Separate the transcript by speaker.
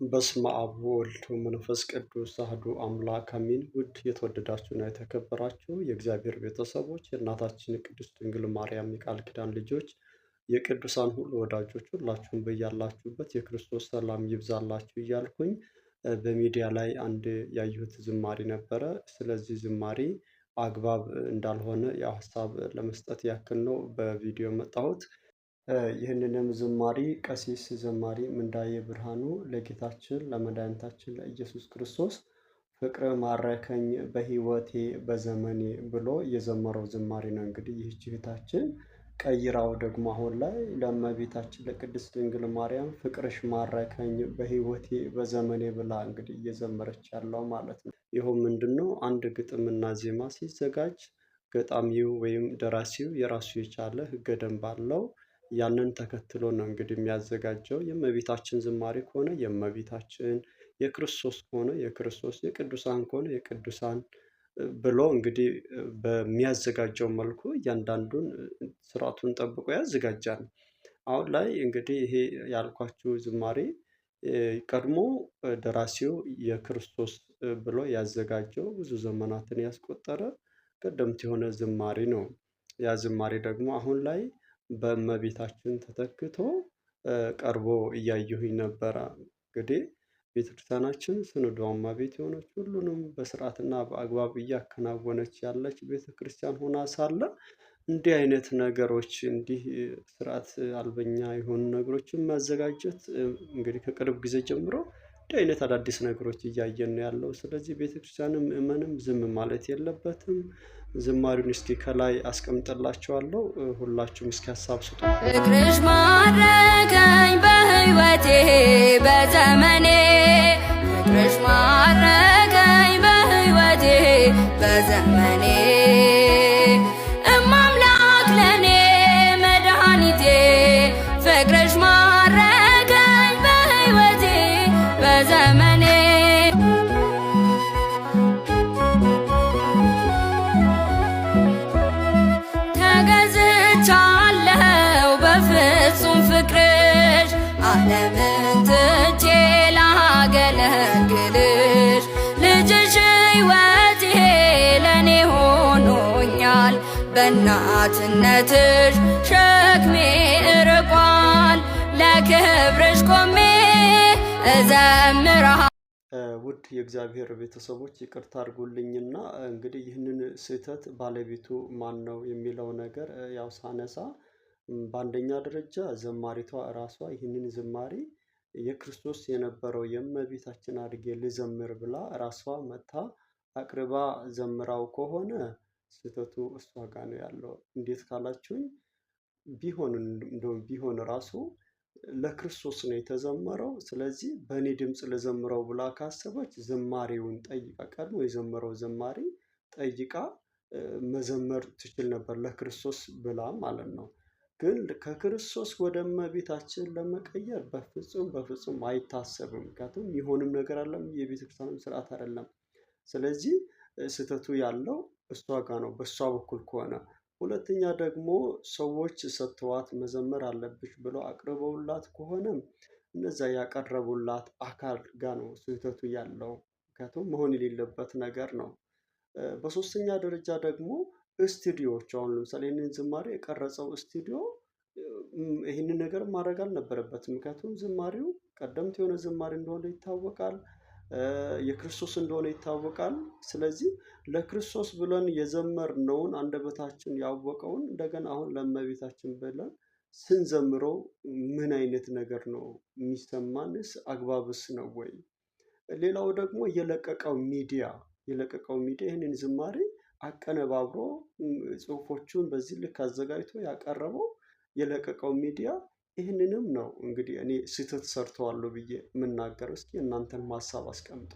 Speaker 1: በስመ አብ ወወልድ ወመንፈስ ቅዱስ አሐዱ አምላክ አሜን። ውድ የተወደዳችሁና የተከበራችሁ የእግዚአብሔር ቤተሰቦች፣ የእናታችን ቅድስት ድንግል ማርያም የቃል ኪዳን ልጆች፣ የቅዱሳን ሁሉ ወዳጆች ሁላችሁም በያላችሁበት የክርስቶስ ሰላም ይብዛላችሁ እያልኩኝ በሚዲያ ላይ አንድ ያየሁት ዝማሬ ነበረ። ስለዚህ ዝማሬ አግባብ እንዳልሆነ ያው ሀሳብ ለመስጠት ያክል ነው በቪዲዮ መጣሁት። ይህንንም ዝማሬ ቀሲስ ዘማሪ ምንዳዬ ብርሃኑ ለጌታችን ለመድኃኒታችን ለኢየሱስ ክርስቶስ ፍቅር ማረከኝ በሕይወቴ በዘመኔ ብሎ የዘመረው ዝማሬ ነው። እንግዲህ ይህች እህታችን ቀይራው ደግሞ አሁን ላይ ለእመቤታችን ለቅድስት ድንግል ማርያም ፍቅርሽ ማረከኝ በሕይወቴ በዘመኔ ብላ እንግዲህ እየዘመረች ያለው ማለት ነው። ይኸው ምንድነው? አንድ ግጥምና ዜማ ሲዘጋጅ ገጣሚው ወይም ደራሲው የራሱ የቻለ ሕገ ደንብ አለው። ያንን ተከትሎ ነው እንግዲህ የሚያዘጋጀው። የእመቤታችን ዝማሬ ከሆነ የእመቤታችን፣ የክርስቶስ ከሆነ የክርስቶስ፣ የቅዱሳን ከሆነ የቅዱሳን ብሎ እንግዲህ በሚያዘጋጀው መልኩ እያንዳንዱን ስርዓቱን ጠብቆ ያዘጋጃል። አሁን ላይ እንግዲህ ይሄ ያልኳችሁ ዝማሬ ቀድሞ ደራሲው የክርስቶስ ብሎ ያዘጋጀው ብዙ ዘመናትን ያስቆጠረ ቀደምት የሆነ ዝማሬ ነው። ያ ዝማሬ ደግሞ አሁን ላይ በእመቤታችን ተተክቶ ቀርቦ እያየሁኝ ነበረ። እንግዲህ ቤተክርስቲያናችን ስንዷማ ቤት የሆነች ሁሉንም በስርዓትና በአግባብ እያከናወነች ያለች ቤተክርስቲያን ሆና ሳለ እንዲህ አይነት ነገሮች እንዲህ ስርዓት አልበኛ የሆኑ ነገሮችን ማዘጋጀት እንግዲህ ከቅርብ ጊዜ ጀምሮ እንዲህ አይነት አዳዲስ ነገሮች እያየን ነው ያለው። ስለዚህ ቤተክርስቲያንም ምዕመንም ዝም ማለት የለበትም። ዝማሬውን እስኪ ከላይ አስቀምጥላችኋለሁ። ሁላችሁም እስኪ ሀሳብ ስጡ።
Speaker 2: ፍቅርሽ ማረከኝ በሕይወቴ በዘመኔ፣ ፍቅርሽ ማረከኝ በሕይወቴ በዘመኔ፣ እማምላክ ለኔ መድኃኒቴ፣ ፍቅርሽ ማረከኝ በሕይወቴ በዘመኔ። ተገዝቻለሁ በፍጹም ፍቅርሽ ዓለምን ትቼ ላገለግልሽ፣ ልጅሽ ሕይወቴ ለኔ ሆኖኛል፣ በእናትነትሽ ሸክሜ እርቋል፣ ለክብርሽ ቆሜ እዘምራ።
Speaker 1: ውድ የእግዚአብሔር ቤተሰቦች ይቅርታ አድርጉልኝና እንግዲህ ይህንን ስህተት ባለቤቱ ማን ነው የሚለው ነገር ያው ሳነሳ በአንደኛ ደረጃ ዘማሪቷ እራሷ ይህንን ዝማሬ የክርስቶስ የነበረው የእመቤታችን አድርጌ ልዘምር ብላ ራሷ መታ አቅርባ ዘምራው ከሆነ ስህተቱ እሷ ጋር ነው ያለው። እንዴት ካላችሁኝ ቢሆን ራሱ ለክርስቶስ ነው የተዘመረው። ስለዚህ በእኔ ድምፅ ልዘምረው ብላ ካሰበች ዝማሬውን ጠይቃ ቀድሞ የዘመረው ዝማሬ ጠይቃ መዘመር ትችል ነበር፣ ለክርስቶስ ብላ ማለት ነው። ግን ከክርስቶስ ወደ እመቤታችን ለመቀየር በፍጹም አይታሰብም። ምክንያቱም ይሆንም ነገር አለም የቤተክርስቲያንም ስርዓት አይደለም። ስለዚህ ስህተቱ ያለው እሷ ጋር ነው በእሷ በኩል ከሆነ። ሁለተኛ ደግሞ ሰዎች ሰጥተዋት መዘመር አለብሽ ብለው አቅርበውላት ከሆነም እነዛ ያቀረቡላት አካል ጋር ነው ስህተቱ ያለው። ምክንያቱም መሆን የሌለበት ነገር ነው። በሶስተኛ ደረጃ ደግሞ ስቱዲዮዎች አሁን ለምሳሌ ይህንን ዝማሬ የቀረጸው ስቱዲዮ ይህንን ነገር ማድረግ አልነበረበትም። ምክንያቱም ዝማሬው ቀደምት የሆነ ዝማሬ እንደሆነ ይታወቃል፣ የክርስቶስ እንደሆነ ይታወቃል። ስለዚህ ለክርስቶስ ብለን የዘመርነውን አንደበታችን ያወቀውን እንደገና አሁን ለእመቤታችን ብለን ስንዘምረው ምን አይነት ነገር ነው የሚሰማንስ? አግባብስ ነው ወይ? ሌላው ደግሞ የለቀቀው ሚዲያ ይህንን ዝማሬ አቀነባብሮ ጽሁፎቹን በዚህ ልክ አዘጋጅቶ ያቀረበው የለቀቀው ሚዲያ ይህንንም ነው እንግዲህ እኔ ስህተት ሰርተዋል ብዬ የምናገረው። እስኪ እናንተን ሀሳብ አስቀምጡ።